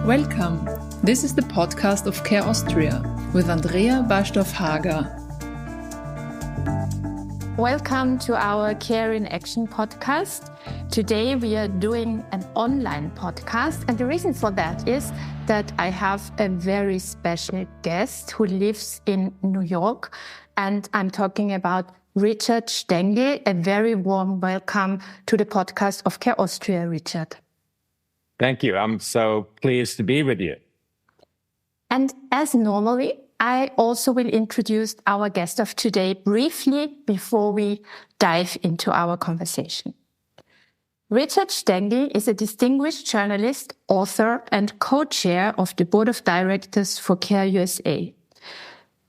Welcome. This is the podcast of Care Austria with Andrea Barstorff-Hager. Welcome to our Care in Action podcast. Today we are doing an online podcast, and the reason for that is that I have a very special guest who lives in New York, and I'm talking about Richard Stengel. A very warm welcome to the podcast of Care Austria, Richard. Thank you. I'm so pleased to be with you. And as normally, I also will introduce our guest of today briefly before we dive into our conversation. Richard Stengel is a distinguished journalist, author, and co-chair of the board of directors for Care USA.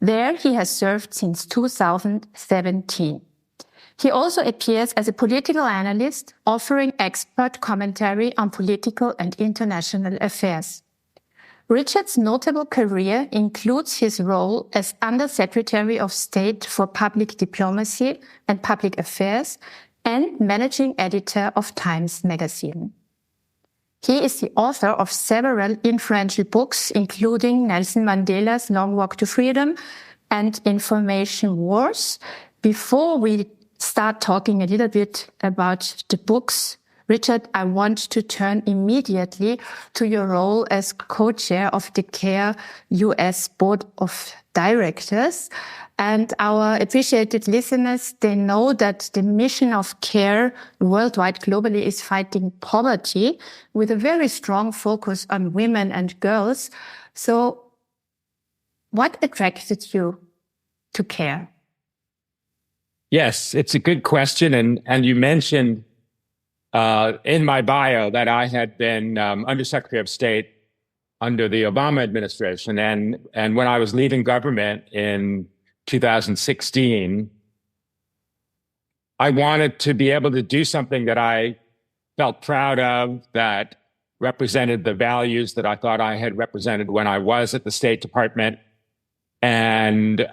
There he has served since 2017. He also appears as a political analyst, offering expert commentary on political and international affairs. Richard's notable career includes his role as Under-Secretary of State for Public Diplomacy and Public Affairs and managing editor of Times Magazine. He is the author of several influential books, including Nelson Mandela's Long Walk to Freedom and Information Wars. Before we start talking a little bit about the books, Richard, I want to turn immediately to your role as co-chair of the Care US Board of Directors. And our appreciated listeners, they know that the mission of Care worldwide globally is fighting poverty with a very strong focus on women and girls. So what attracted you to Care? Yes, it's a good question. And you mentioned in my bio that I had been Undersecretary of State under the Obama administration. And when I was leaving government in 2016, I wanted to be able to do something that I felt proud of, that represented the values that I thought I had represented when I was at the State Department. And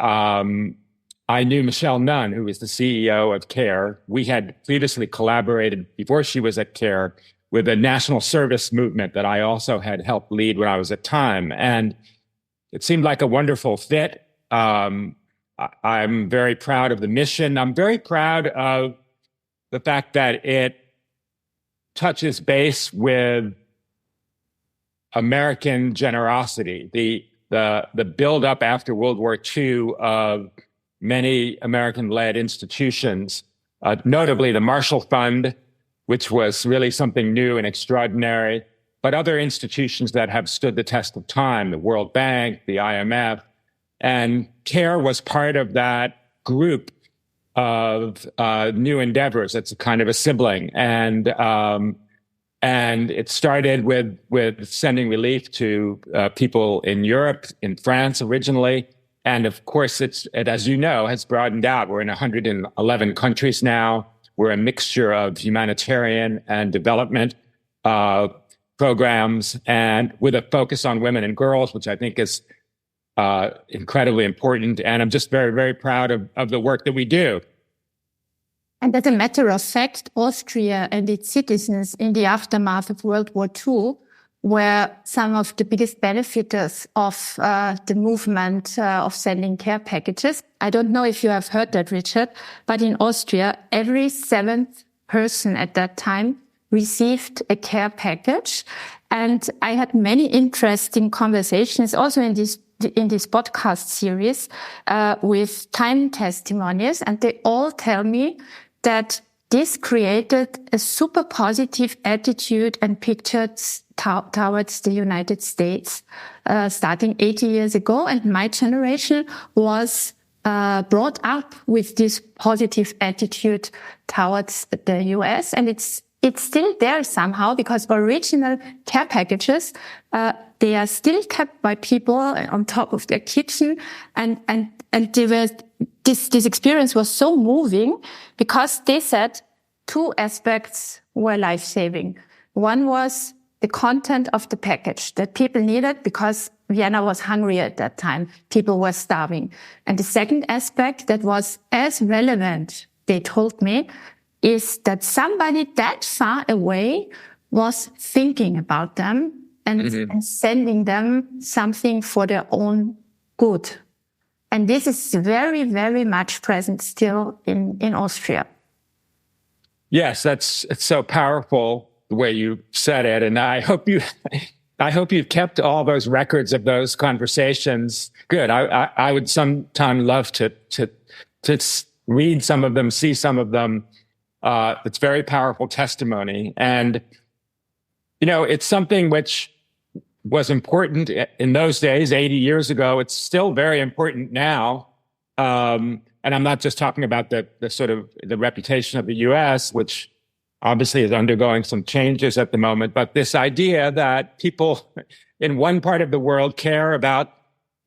I knew Michelle Nunn, who was the CEO of CARE. We had previously collaborated before she was at CARE with a national service movement that I also had helped lead when I was at Time. And it seemed like a wonderful fit. I'm very proud of the mission. I'm very proud of the fact that it touches base with American generosity, the buildup after World War II of many American-led institutions, notably the Marshall Fund, which was really something new and extraordinary, but other institutions that have stood the test of time, the World Bank, the IMF, and CARE was part of that group of new endeavors. It's a kind of a sibling, and it started with sending relief to people in Europe, in France originally. And of course, it, as you know, has broadened out. We're in 111 countries now. We're a mixture of humanitarian and development programs, and with a focus on women and girls, which I think is incredibly important. And I'm just very, very proud of the work that we do. And as a matter of fact, Austria and its citizens in the aftermath of World War II were some of the biggest benefiters of the movement of sending care packages. I don't know if you have heard that, Richard, but in Austria, every seventh person at that time received a care package. And I had many interesting conversations also in this podcast series with Time testimonies, and they all tell me that this created a super positive attitude and pictures towards the United States, starting 80 years ago. And my generation was brought up with this positive attitude towards the US. And it's still there somehow, because original care packages, they are still kept by people on top of their kitchen. And they were, this experience was so moving because they said two aspects were life-saving. One was the content of the package that people needed because Vienna was hungry at that time. People were starving. And the second aspect that was as relevant, they told me, is that somebody that far away was thinking about them and sending them something for their own good. And this is very, very much present still in Austria. Yes, it's so powerful the way you said it. And I hope you've kept all those records of those conversations. Good. I would sometime love to read some of them, see some of them. It's very powerful testimony. And, it's something which was important in those days, 80 years ago. It's still very important now. And I'm not just talking about the sort of the reputation of the US, which obviously is undergoing some changes at the moment, but this idea that people in one part of the world care about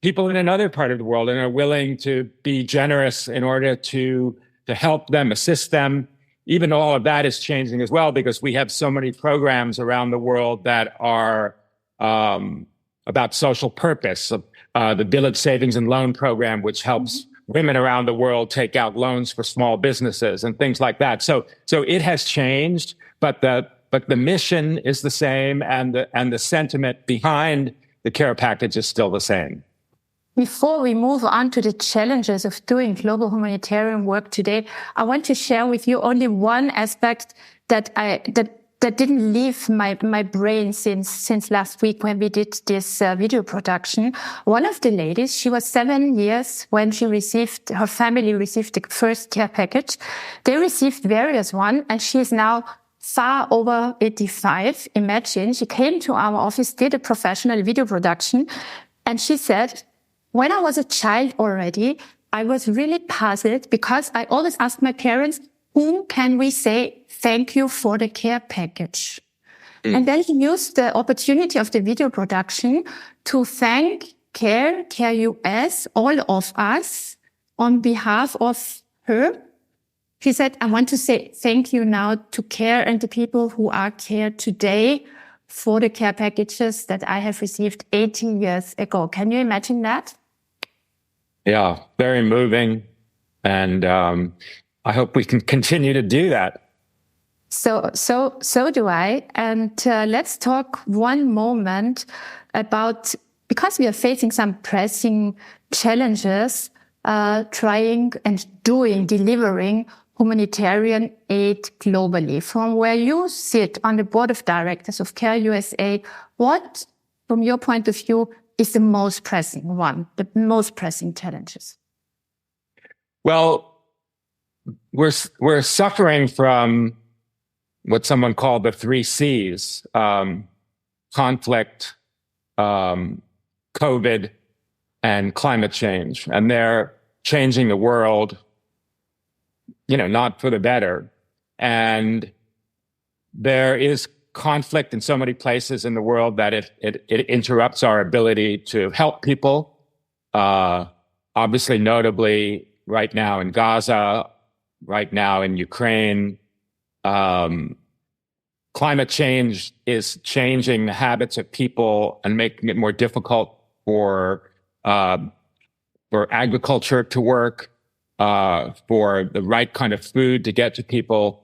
people in another part of the world and are willing to be generous in order to help them, assist them. Even all of that is changing as well, because we have so many programs around the world that are about social purpose. The Village Savings and Loan Program, which helps women around the world take out loans for small businesses and things like that. So it has changed, but the mission is the same, and the sentiment behind the care package is still the same. Before we move on to the challenges of doing global humanitarian work today, I want to share with you only one aspect that didn't leave my brain since last week when we did this video production. One of the ladies, she was 7 years when her family received the first care package. They received various ones, and she is now far over 85. Imagine, she came to our office, did a professional video production, and she said, when I was a child already, I was really puzzled because I always asked my parents, whom can we say thank you for the care package? And then he used the opportunity of the video production to thank Care US, all of us, on behalf of her. He said, I want to say thank you now to Care and the people who are Care today for the care packages that I have received 18 years ago. Can you imagine that? Yeah, very moving. And I hope we can continue to do that. So do I. And let's talk one moment about, because we are facing some pressing challenges, trying and delivering humanitarian aid globally. From where you sit on the board of directors of Care USA, what, from your point of view, is the most pressing challenges? Well, we're suffering from what someone called the 3 C's, conflict, COVID, and climate change. And they're changing the world, not for the better. And there is conflict in so many places in the world that it interrupts our ability to help people. Obviously, notably, right now in Gaza, right now in Ukraine. Climate change is changing the habits of people and making it more difficult for agriculture to work, for the right kind of food to get to people.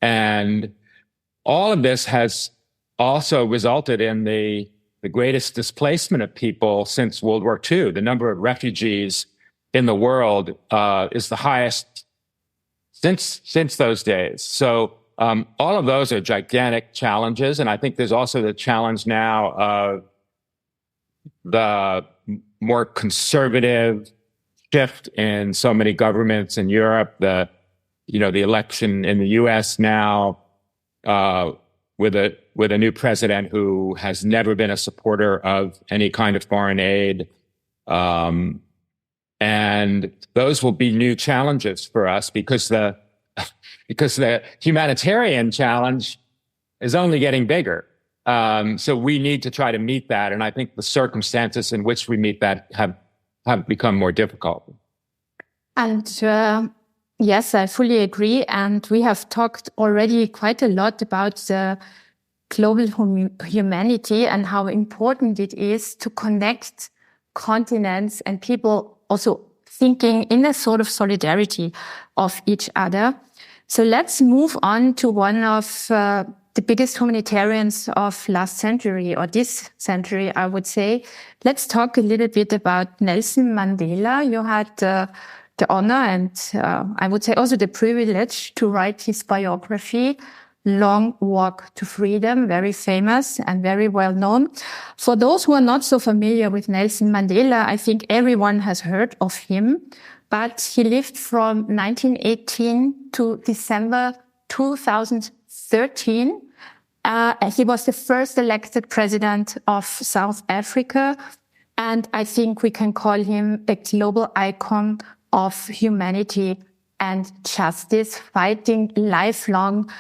And all of this has also resulted in the greatest displacement of people since World War II. The number of refugees in the world is the highest since those days. So all of those are gigantic challenges. And I think there's also the challenge now of the more conservative shift in so many governments in Europe, the election in the US now, with a new president who has never been a supporter of any kind of foreign aid. And those will be new challenges for us because the humanitarian challenge is only getting bigger. So we need to try to meet that. And I think the circumstances in which we meet that have become more difficult. And yes, I fully agree. And we have talked already quite a lot about the global humanity and how important it is to connect continents and people also thinking in a sort of solidarity of each other. So let's move on to one of the biggest humanitarians of last century or this century, I would say. Let's talk a little bit about Nelson Mandela. You had the honor and I would say also the privilege to write his biography, Long Walk to Freedom, very famous and very well known. For those who are not so familiar with Nelson Mandela, I think everyone has heard of him, but he lived from 1918 to December 2013. He was the first elected president of South Africa, and I think we can call him a global icon of humanity and justice, fighting lifelong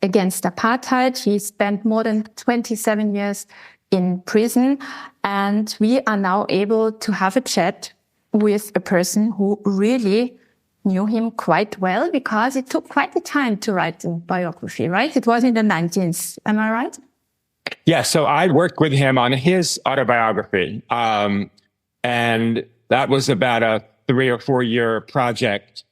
against apartheid. He spent more than 27 years in prison, and we are now able to have a chat with a person who really knew him quite well, because it took quite the time to write the biography, right? It was in the 19th. Am I right? Yeah. So I worked with him on his autobiography. And that was about a 3 or 4 year project.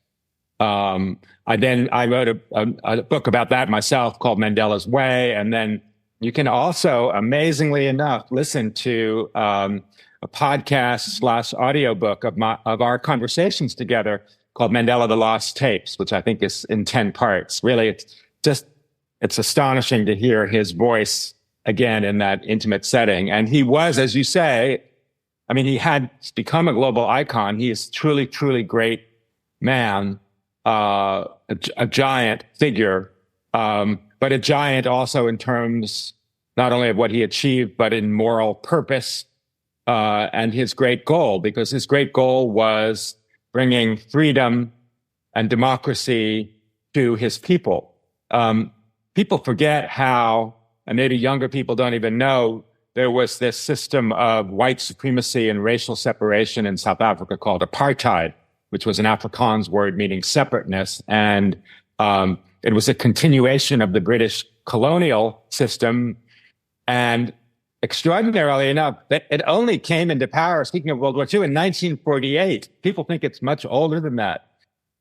I wrote a book about that myself called Mandela's Way. And then you can also, amazingly enough, listen to a podcast / audiobook of our conversations together called Mandela: The Lost Tapes, which I think is in 10 parts. Really, it's astonishing to hear his voice again in that intimate setting. And he was, as you say, I mean, he had become a global icon. He is truly, truly great man, a giant figure, but a giant also in terms not only of what he achieved, but in moral purpose, and his great goal, because his great goal was bringing freedom and democracy to his people. People forget how, and maybe younger people don't even know, there was this system of white supremacy and racial separation in South Africa called apartheid, which was an Afrikaans word meaning separateness. And it was a continuation of the British colonial system. And extraordinarily enough, that it only came into power, speaking of World War II, in 1948. People think it's much older than that.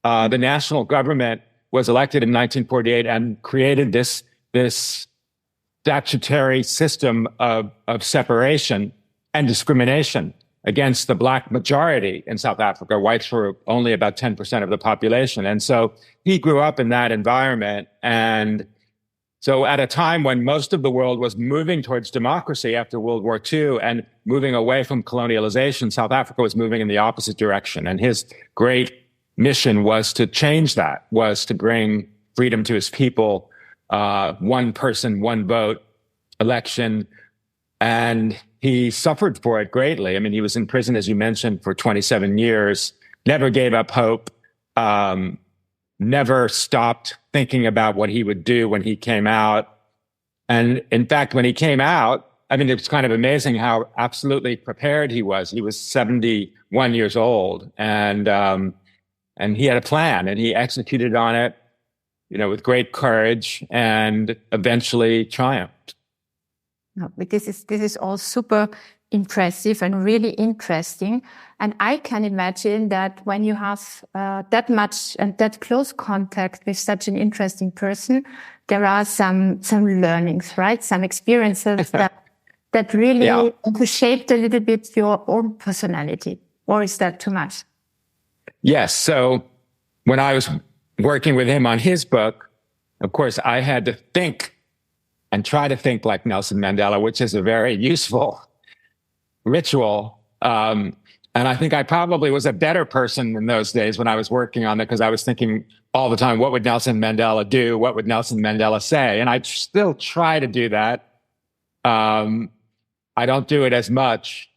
The national government was elected in 1948 and created this statutory system of separation and discrimination against the black majority in South Africa. Whites were only about 10% of the population. And so he grew up in that environment. And so at a time when most of the world was moving towards democracy after World War II and moving away from colonialization, South Africa was moving in the opposite direction. And his great mission was to change that, was to bring freedom to his people, one person, one vote election. And he suffered for it greatly. I mean, he was in prison, as you mentioned, for 27 years, never gave up hope, never stopped thinking about what he would do when he came out. And in fact, when he came out, I mean, it was kind of amazing how absolutely prepared he was. He was 71 years old, and he had a plan, and he executed on it, with great courage, and eventually triumphed. No, but this is all super impressive and really interesting. And I can imagine that when you have that much and that close contact with such an interesting person, there are some learnings, right? Some experiences that really shaped a little bit your own personality. Or is that too much? Yes. So when I was working with him on his book, of course, I had to think and try to think like Nelson Mandela, which is a very useful ritual. And I think I probably was a better person in those days when I was working on it, because I was thinking all the time, what would Nelson Mandela do? What would Nelson Mandela say? And I still try to do that. I don't do it as much.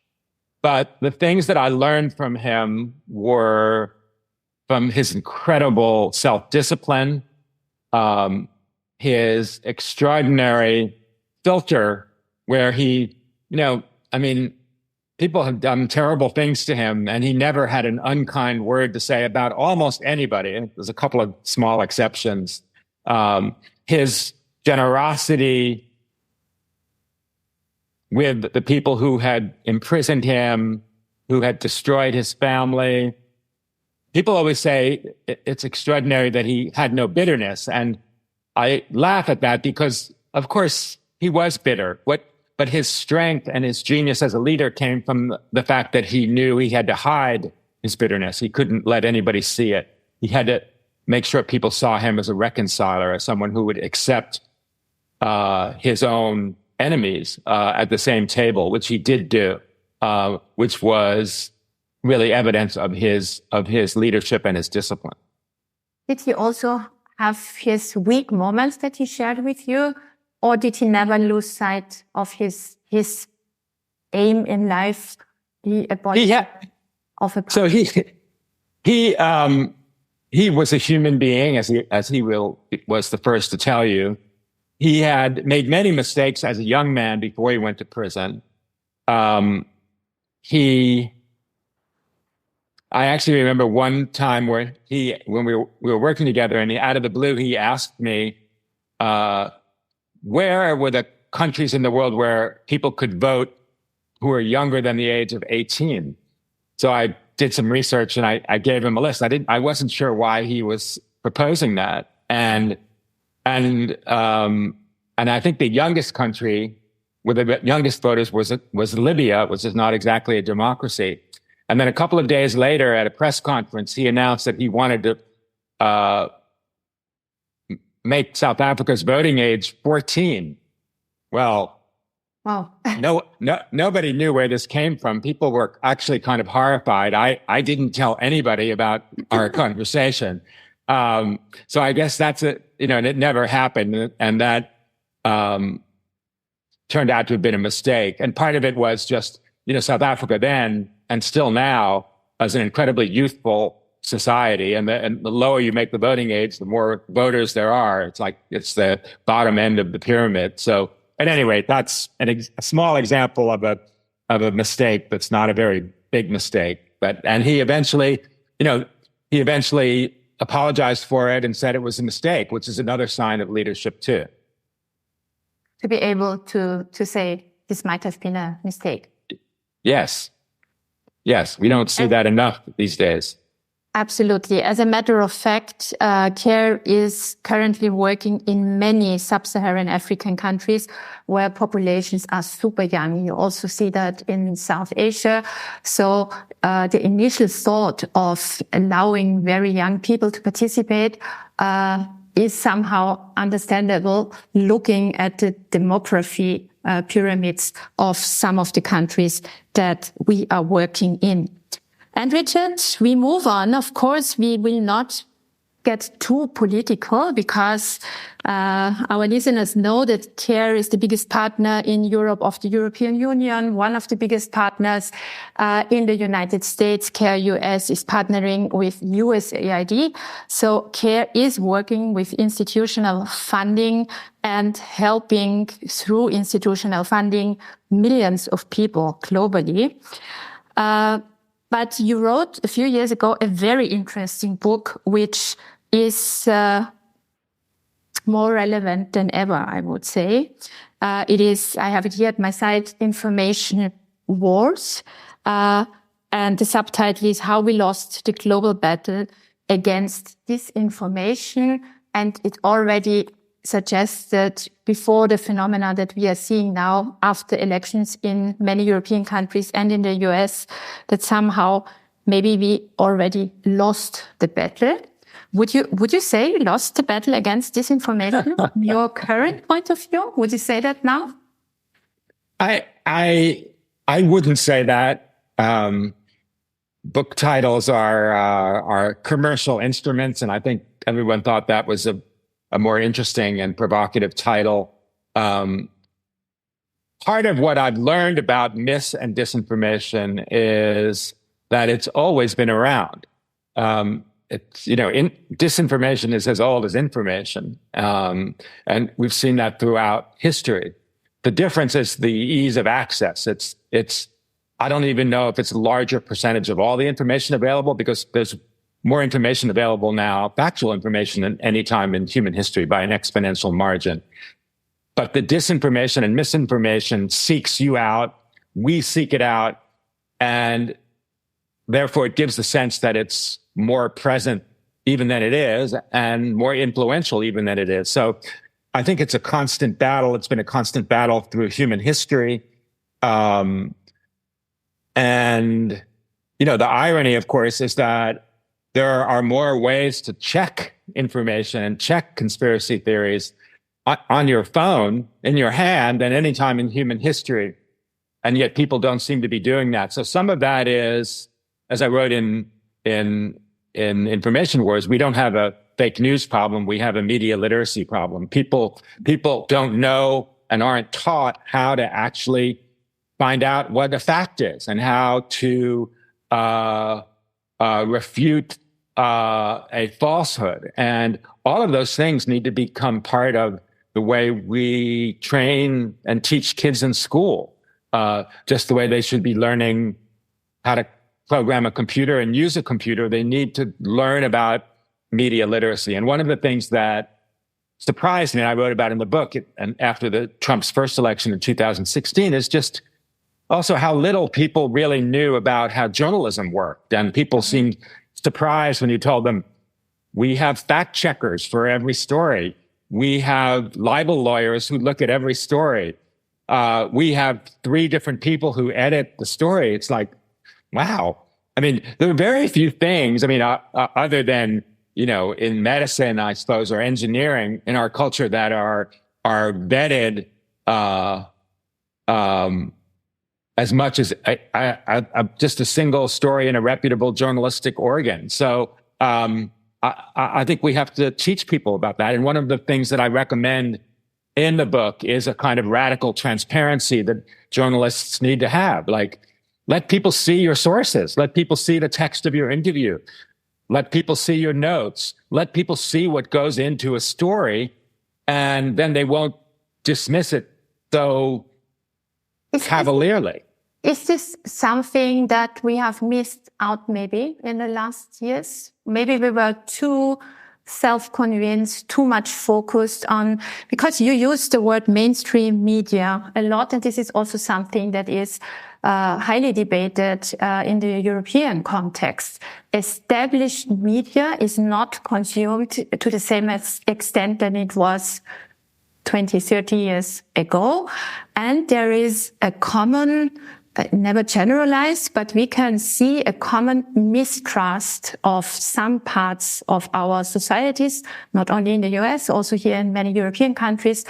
But the things that I learned from him were from his incredible self-discipline, his extraordinary filter, where he, people have done terrible things to him, and he never had an unkind word to say about almost anybody. There's a couple of small exceptions. His generosity with the people who had imprisoned him, who had destroyed his family. People always say it's extraordinary that he had no bitterness. And I laugh at that because, of course, he was bitter. But his strength and his genius as a leader came from the fact that he knew he had to hide his bitterness. He couldn't let anybody see it. He had to make sure people saw him as a reconciler, as someone who would accept his own enemies at the same table, which he did do, which was really evidence of his leadership and his discipline. Did he also have his weak moments that he shared with you? Or did he never lose sight of his aim in life? So he was a human being, as he was the first to tell you. He had made many mistakes as a young man before he went to prison. I actually remember one time when we were working together, and out of the blue, he asked me, where were the countries in the world where people could vote who were younger than the age of 18? So I did some research and I gave him a list. I wasn't sure why he was proposing that. And I think the youngest country with the youngest voters was Libya, which is not exactly a democracy. And then a couple of days later at a press conference, he announced that he wanted to make South Africa's voting age 14. Well, wow. Nobody knew where this came from. People were actually kind of horrified. I didn't tell anybody about our conversation. So I guess that's and it never happened. And that turned out to have been a mistake. And part of it was just, South Africa then and still now as an incredibly youthful society, and the lower you make the voting age, the more voters there are. It's the bottom end of the pyramid. So at any rate, that's a small example of a mistake that's not a very big mistake. And he eventually apologized for it and said it was a mistake, which is another sign of leadership too. To be able to say this might have been a mistake. Yes, we don't see that enough these days. Absolutely. As a matter of fact, CARE is currently working in many sub-Saharan African countries where populations are super young. You also see that in South Asia. So the initial thought of allowing very young people to participate is somehow understandable looking at the demography pyramids of some of the countries that we are working in. And Richard, we move on. Of course, we will not get too political because our listeners know that CARE is the biggest partner in Europe of the European Union, one of the biggest partners in the United States. CARE US is partnering with USAID. So CARE is working with institutional funding and helping through institutional funding millions of people globally. But you wrote a few years ago a very interesting book, which is more relevant than ever, I would say. It is, I have it here at my side, Information Wars. And the subtitle is How We Lost the Global Battle Against Disinformation. And it already suggests that before the phenomena that we are seeing now after elections in many European countries and in the US, that somehow maybe we already lost the battle. Would you say we lost the battle against disinformation? Your current point of view? Would you say that now? I wouldn't say that. Book titles are commercial instruments, and I think everyone thought that was a more interesting and provocative title. Part of what I've learned about mis and disinformation is that it's always been around. Disinformation is as old as information. And we've seen that throughout history. The difference is the ease of access. I don't even know if it's a larger percentage of all the information available, because there's more information available now, factual information, than any time in human history by an exponential margin. But the disinformation and misinformation seeks you out. We seek it out. And therefore, it gives the sense that it's more present even than it is, and more influential even than it is. So I think it's a constant battle. It's been a constant battle through human history. And, the irony, of course, is that there are more ways to check information and check conspiracy theories on your phone, in your hand, than any time in human history. And yet people don't seem to be doing that. So some of that is, as I wrote in Information Wars, we don't have a fake news problem. We have a media literacy problem. People don't know and aren't taught how to actually find out what a fact is and how to refute a falsehood. And all of those things need to become part of the way we train and teach kids in school, just the way they should be learning how to program a computer and use a computer. They need to learn about media literacy. And one of the things that surprised me, and I wrote about in the book, and after Trump's first election in 2016, is just also how little people really knew about how journalism worked. And people seemed surprised when you told them, we have fact checkers for every story. We have libel lawyers who look at every story. We have 3 different people who edit the story. It's like, wow. I mean, there are very few things, other than, in medicine, I suppose, or engineering in our culture that are vetted as much as just a single story in a reputable journalistic organ. So I think we have to teach people about that. And one of the things that I recommend in the book is a kind of radical transparency that journalists need to have. Like, let people see your sources. Let people see the text of your interview. Let people see your notes. Let people see what goes into a story, and then they won't dismiss it so cavalierly. Is this something that we have missed out maybe in the last years? Maybe we were too self-convinced, too much focused on, because you use the word mainstream media a lot, and this is also something that is highly debated in the European context. Established media is not consumed to the same extent than it was 20, 30 years ago. And there is a common, never generalized, but we can see a common mistrust of some parts of our societies, not only in the US, also here in many European countries,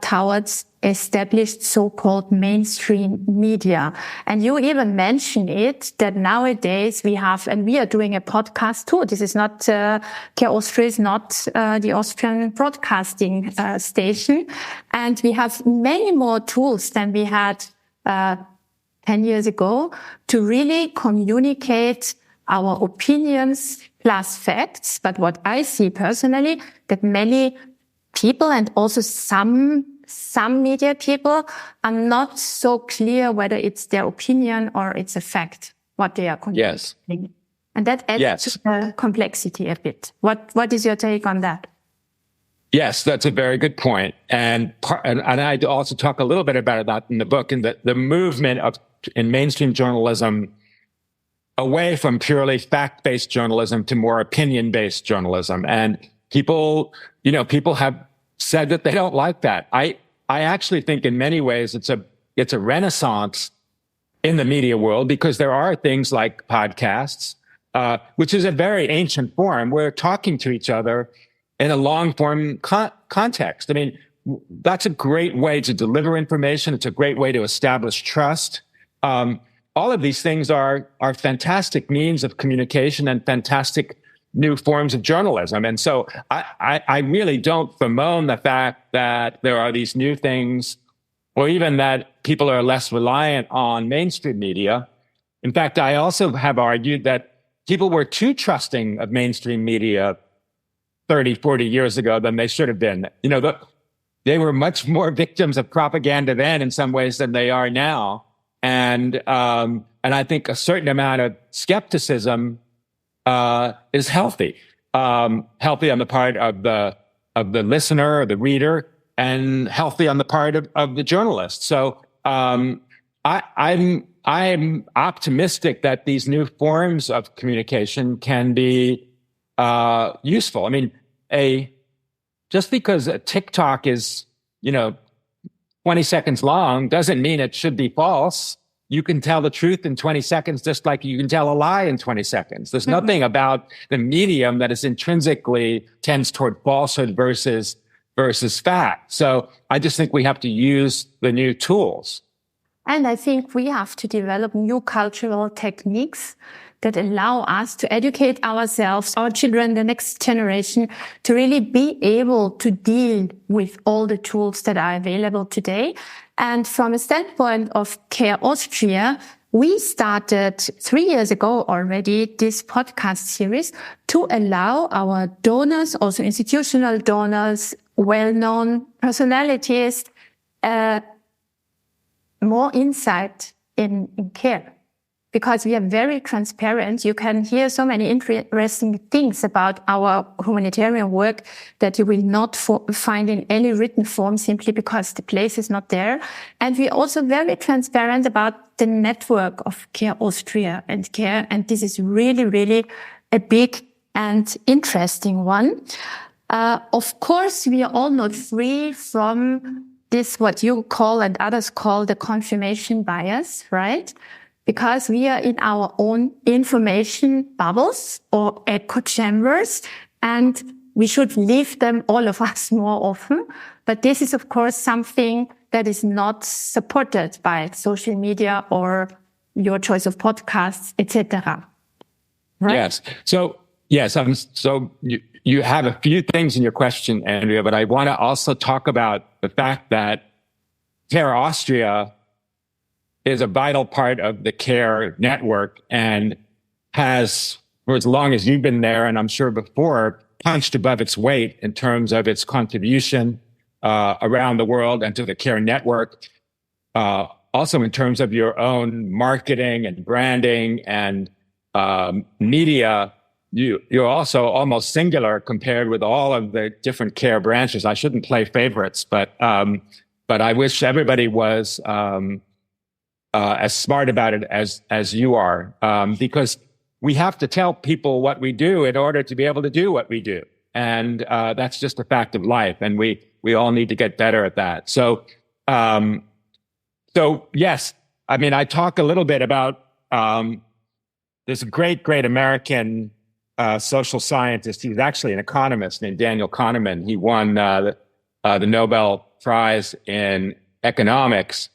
towards established so-called mainstream media. And you even mentioned it, that nowadays we have, and we are doing a podcast too. This is not, Care Austria is not the Austrian broadcasting station. And we have many more tools than we had 10 years ago to really communicate our opinions plus facts. But what I see personally, that many people, and also some media people, are not so clear whether it's their opinion or it's a fact, what they are communicating. Yes. And that adds to the complexity a bit. What is your take on that? Yes, that's a very good point. And I also talk a little bit about that in the book, and the movement in mainstream journalism away from purely fact-based journalism to more opinion-based journalism. And people have said that they don't like that. I actually think in many ways it's a renaissance in the media world, because there are things like podcasts, which is a very ancient form. We're talking to each other in a long-form context. I mean, that's a great way to deliver information. It's a great way to establish trust. All of these things are fantastic means of communication and fantastic new forms of journalism. And so I really don't bemoan the fact that there are these new things, or even that people are less reliant on mainstream media. In fact, I also have argued that people were too trusting of mainstream media 30, 40 years ago than they should have been. They were much more victims of propaganda then in some ways than they are now. And I think a certain amount of skepticism is healthy on the part of the listener or the reader, and healthy on the part of the journalist. So I'm optimistic that these new forms of communication can be useful. I mean, just because a TikTok is, 20 seconds long doesn't mean it should be false. You can tell the truth in 20 seconds, just like you can tell a lie in 20 seconds. There's nothing about the medium that is intrinsically tends toward falsehood versus fact. So I just think we have to use the new tools. And I think we have to develop new cultural techniques that allow us to educate ourselves, our children, the next generation, to really be able to deal with all the tools that are available today. And from a standpoint of Care Austria, we started 3 years ago already this podcast series to allow our donors, also institutional donors, well-known personalities, more insight in care. Because we are very transparent. You can hear so many interesting things about our humanitarian work that you will not find in any written form simply because the place is not there. And we're also very transparent about the network of Care Austria and Care. And this is really, really a big and interesting one. Of course, we are all not free from this, what you call and others call the confirmation bias, right? Because we are in our own information bubbles or echo chambers, and we should leave them, all of us, more often. But this is, of course, something that is not supported by social media or your choice of podcasts, etc. Right? Yes. So, yes, you have a few things in your question, Andrea, but I want to also talk about the fact that Care Austria is a vital part of the care network and has, for as long as you've been there, and I'm sure before, punched above its weight in terms of its contribution around the world and to the care network. Also in terms of your own marketing and branding and media, you're also almost singular compared with all of the different care branches. I shouldn't play favorites, but I wish everybody was as smart about it as you are, because we have to tell people what we do in order to be able to do what we do. And that's just a fact of life. And we all need to get better at that. So yes, I mean, I talk a little bit about this great American social scientist. He's actually an economist named Daniel Kahneman. He won the Nobel Prize in economics.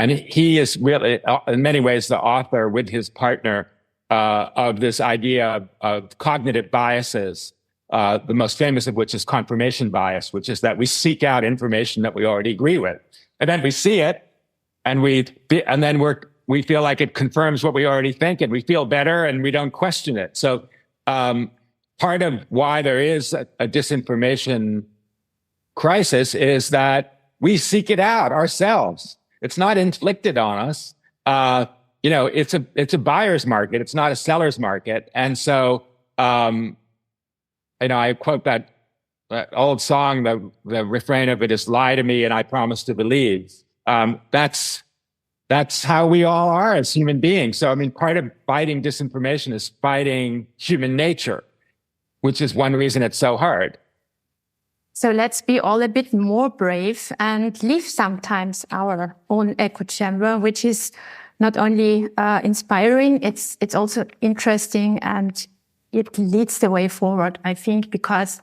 And he is really, in many ways, the author with his partner of this idea of cognitive biases, the most famous of which is confirmation bias, which is that we seek out information that we already agree with. And then we see it, and then we feel like it confirms what we already think, and we feel better, and we don't question it. So part of why there is a disinformation crisis is that we seek it out ourselves. It's not inflicted on us. It's a buyer's market. It's not a seller's market. And so, I quote that old song, the refrain of it is "Lie to me and I promise to believe." That's how we all are as human beings. So, I mean, part of fighting disinformation is fighting human nature, which is one reason it's so hard. So let's be all a bit more brave and leave sometimes our own echo chamber, which is not only inspiring, it's also interesting, and it leads the way forward, I think, because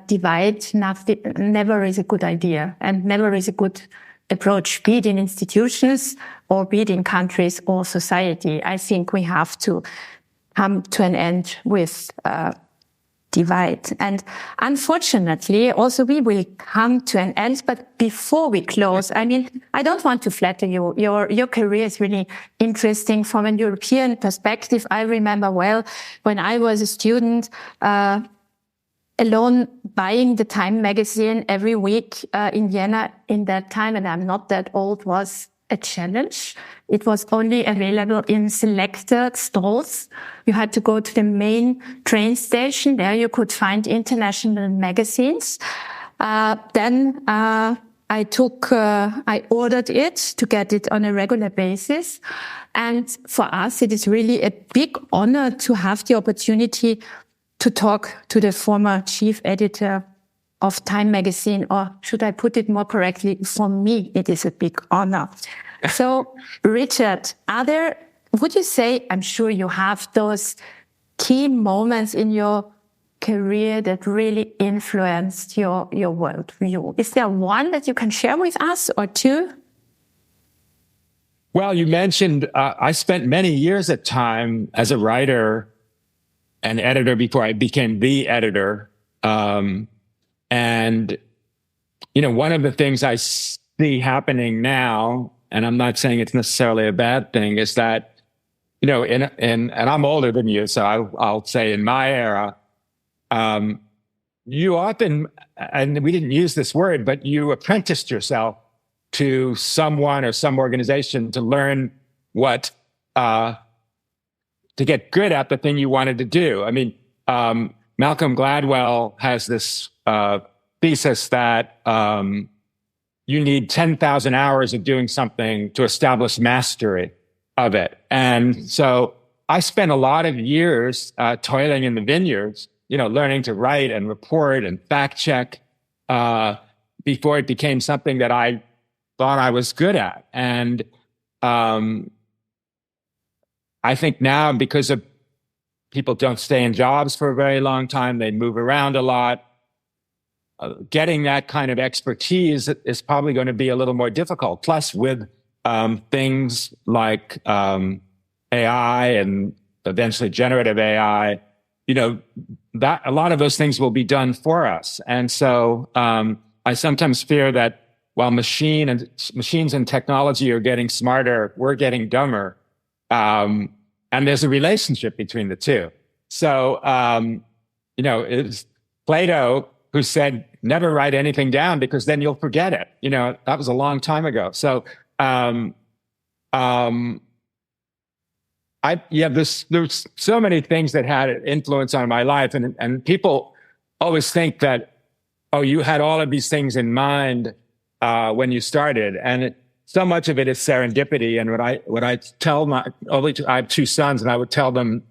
divide never is a good idea and never is a good approach, be it in institutions or be it in countries or society. I think we have to come to an end with divide. And unfortunately, also we will come to an end. But before we close, I mean, I don't want to flatter you. Your career is really interesting from a European perspective. I remember well when I was a student, alone buying the Time magazine every week in Vienna in that time, and I'm not that old, was a challenge. It was only available in selected stalls. You had to go to the main train station. There you could find international magazines. Then I I ordered it to get it on a regular basis. And for us, it is really a big honor to have the opportunity to talk to the former chief editor of Time magazine, or should I put it more correctly, for me, it is a big honor. So, Richard, would you say, I'm sure you have those key moments in your career that really influenced your worldview? Is there one that you can share with us, or two? Well, you mentioned I spent many years at Time as a writer and editor before I became the editor. And, one of the things I see happening now, and I'm not saying it's necessarily a bad thing, is that, and I'm older than you, so I'll say in my era, you often, and we didn't use this word, but you apprenticed yourself to someone or some organization to learn to get good at the thing you wanted to do. I mean, Malcolm Gladwell has this thesis that you need 10,000 hours of doing something to establish mastery of it. And so I spent a lot of years toiling in the vineyards, learning to write and report and fact check before it became something that I thought I was good at. And I think now, because of people don't stay in jobs for a very long time, they move around a lot, getting that kind of expertise is probably going to be a little more difficult. Plus, with things like AI and eventually generative AI, that a lot of those things will be done for us. And so I sometimes fear that while machines and technology are getting smarter, we're getting dumber. And there's a relationship between the two. So, it's Plato who said, never write anything down because then you'll forget it. That was a long time ago. So, there's so many things that had an influence on my life. And people always think that, oh, you had all of these things in mind when you started. And so much of it is serendipity. And what I tell I have two sons, and I would tell them,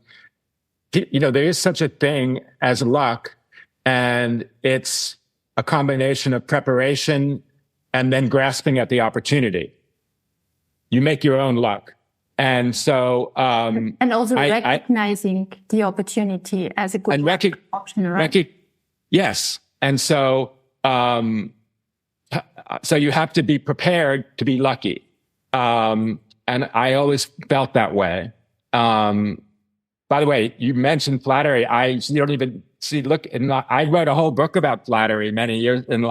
there is such a thing as luck, and it's a combination of preparation and then grasping at the opportunity. You make your own luck. And so, and also recognizing the opportunity as a good option, right? Yes. And so, so you have to be prepared to be lucky. And I always felt that way. By the way, you mentioned flattery. You don't even see, I wrote a whole book about flattery many years in in the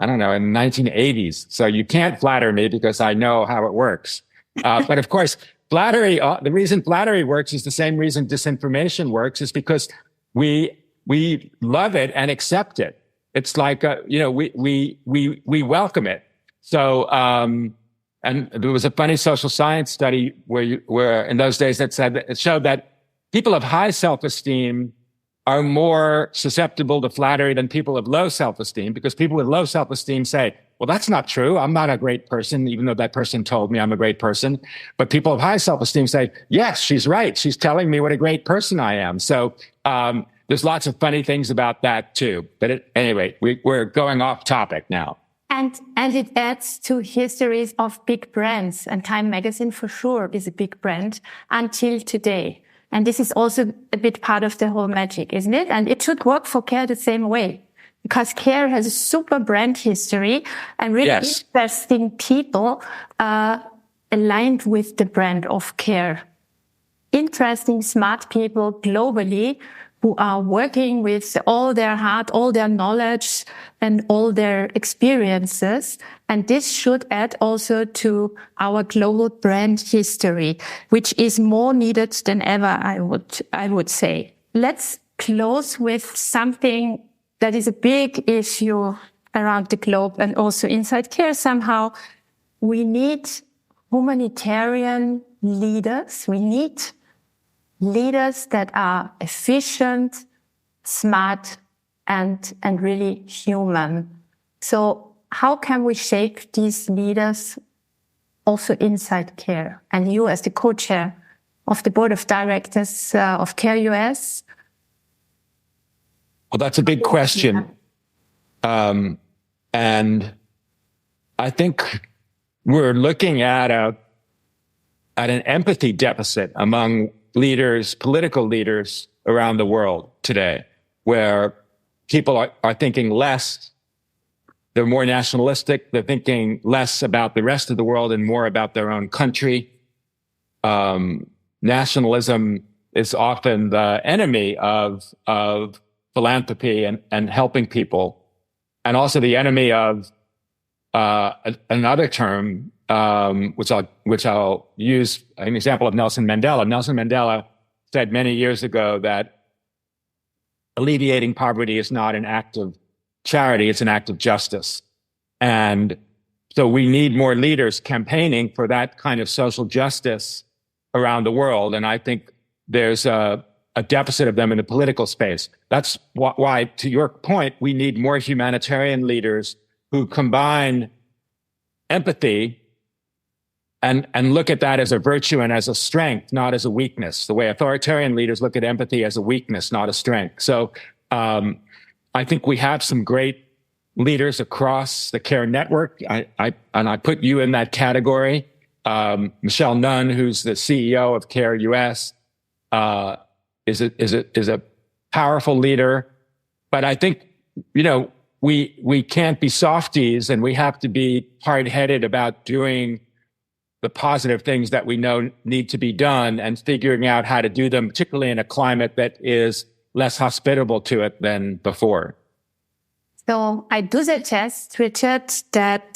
1980s. So you can't flatter me because I know how it works. But of course, flattery, the reason flattery works is the same reason disinformation works, is because we love it and accept it. It's like, we welcome it. So, and there was a funny social science study where in those days it showed that people of high self-esteem are more susceptible to flattery than people of low self-esteem, because people with low self-esteem say, well, that's not true. I'm not a great person, even though that person told me I'm a great person. But people of high self-esteem say, yes, she's right. She's telling me what a great person I am. So, there's lots of funny things about that too. But anyway, we're going off topic now. And it adds to histories of big brands. And Time magazine for sure is a big brand until today. And this is also a bit part of the whole magic, isn't it? And it should work for Care the same way, because Care has a super brand history and really interesting people aligned with the brand of Care. Interesting, smart people globally who are working with all their heart, all their knowledge, and all their experiences. And this should add also to our global brand history, which is more needed than ever, I would say. Let's close with something that is a big issue around the globe and also inside Care somehow. We need humanitarian leaders. We need leaders that are efficient, smart, and really human. So how can we shape these leaders also inside CARE? And you as the co-chair of the board of directors of CARE US? Well, that's a big question. And I think we're looking at an empathy deficit among leaders, political leaders around the world today, where people are thinking less. They're more nationalistic. They're thinking less about the rest of the world and more about their own country. Nationalism is often the enemy of philanthropy and helping people, and also the enemy of another term, which I'll use an example of Nelson Mandela. Nelson Mandela said many years ago that alleviating poverty is not an act of charity, it's an act of justice. And so we need more leaders campaigning for that kind of social justice around the world. And I think there's a deficit of them in the political space. That's why, to your point, we need more humanitarian leaders who combine empathy and look at that as a virtue and as a strength, not as a weakness, the way authoritarian leaders look at empathy as a weakness, not a strength. So I think we have some great leaders across the CARE network. I put you in that category. Michelle Nunn, who's the CEO of CARE US, is a powerful leader. But I think, we can't be softies, and we have to be hard-headed about doing the positive things that we know need to be done and figuring out how to do them, particularly in a climate that is less hospitable to it than before. So I do suggest, Richard, that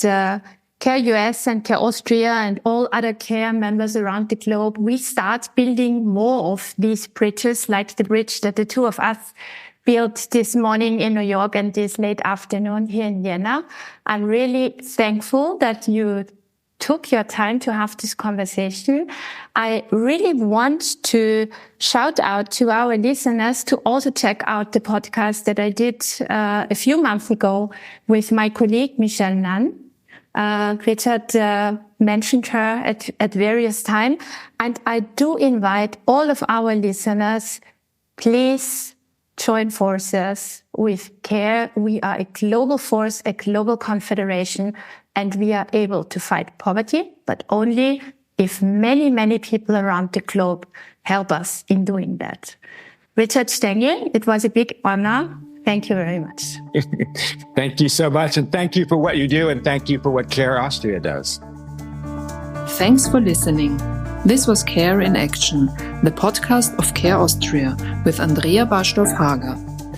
CARE US and CARE Austria and all other CARE members around the globe, we start building more of these bridges, like the bridge that the two of us built this morning in New York and this late afternoon here in Vienna. I'm really thankful that you took your time to have this conversation. I really want to shout out to our listeners to also check out the podcast that I did a few months ago with my colleague Michelle Nunn. Richard mentioned her at various times. And I do invite all of our listeners, please join forces with CARE. We are a global force, a global confederation, and we are able to fight poverty, but only if many, many people around the globe help us in doing that. Richard Stengel, it was a big honor. Thank you very much. Thank you so much. And thank you for what you do. And thank you for what CARE Austria does. Thanks for listening. This was CARE in Action, the podcast of CARE Austria with Andrea Barstorff-Hager.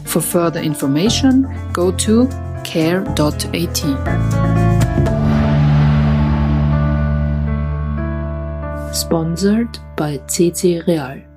For further information, go to care.at. Sponsored by CC Real.